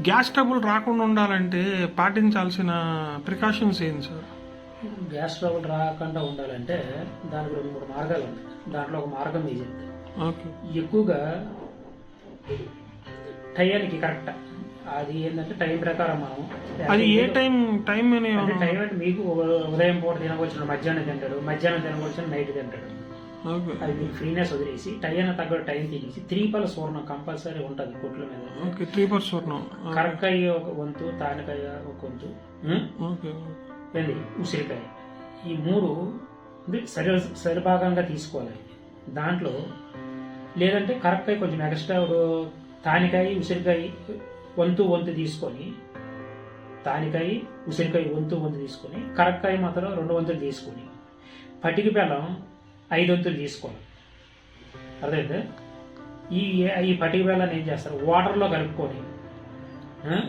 Gas trouble రాకుండా ఉండాలంటే పాటించాల్సిన ప్రికాషన్స్ ఏంటి సార్? గ్యాస్ ట్రబుల్ రాకుండా ఉండాలంటే దానికి 2-3 మార్గాలు ఉన్నాయి. దాంట్లో ఒక మార్గం మీకు చెప్తే, ఓకే, ఎక్కువగా టైంకి కరెక్ట్ అది ఏంటంటే టైం ప్రకారం మనం అది ఏ టైం టైం అంటే టైం అంటే మీకు ఉదయం పూట తినవచ్చిన మధ్యాహ్నం తింటాడు, మధ్యాహ్నం తినవచ్చిన నైట్ తింటాడు. ఓకే, అది మీకు ఫ్రీనెస్ వదిలేసి టైం తగ్గ టైం తినేసి 3 పళ్ళ సూర్ణం కంపల్సరీ ఉంటుంది కొట్ల మీద. ఓకే, 3 సూర్ణం, కరక్కాయ ఒక వంతు, తానికాయ ఒక వంతు, ఓకే, ఏంది ఉసిరికాయ, ఈ 3 సరిభాగంగా తీసుకోవాలి. దాంట్లో లేదంటే కరక్కాయ కొంచెం ఎక్స్ట్రా తానికాయ ఉసిరికాయ వంతు తీసుకొని, తానికాయ ఉసిరికాయ వంతు తీసుకొని, కరక్కాయ మాత్రం 2 వంతులు తీసుకొని, పటికి బెల్లం 5 వంతులు తీసుకోవాలి. అర్థమైతే ఈ పటికి బెల్లాన్ని ఏం చేస్తారు, వాటర్లో కలుపుకొని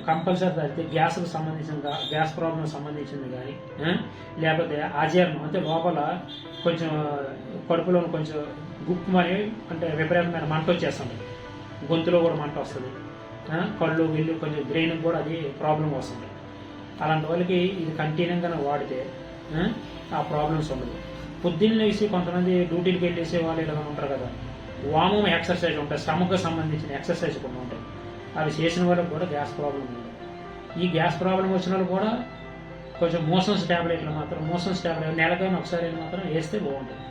కంపల్సరీ అయితే గ్యాస్కు సంబంధించిన గ్యాస్ ప్రాబ్లం సంబంధించింది కానీ లేకపోతే ఆజీర్ణం అంటే లోపల కొంచెం కడుపులో కొంచెం గుక్కుమని అంటే విపరీతమైన మంట వచ్చేస్తుంది, గొంతులో కూడా మంట వస్తుంది, కళ్ళు వీళ్ళు కొంచెం బ్రెయిన్కి కూడా అది ప్రాబ్లం వస్తుంది. అలాంటి వాళ్ళకి ఇది కంటిన్యూగా వాడితే ఆ ప్రాబ్లమ్స్ ఉండదు. పొద్దున్న వేసి కొంతమంది డ్యూటీకి వెళ్ళేసే వాళ్ళు ఇలా ఉంటారు కదా, వామం ఎక్సర్సైజ్ ఉంటాయి, స్టమక్కి సంబంధించిన ఎక్సర్సైజ్ కొన్ని ఉంటాయి, అవి చేసిన వాళ్ళకి కూడా గ్యాస్ ప్రాబ్లం ఉంది. ఈ గ్యాస్ ప్రాబ్లం వచ్చిన వాళ్ళు కూడా కొంచెం మోషన్స్ ట్యాబ్లెట్లు మాత్రం మోషన్స్ ట్యాబ్లెట్ నెలకైనా ఒకసారి మాత్రం వేస్తే బాగుంటుంది.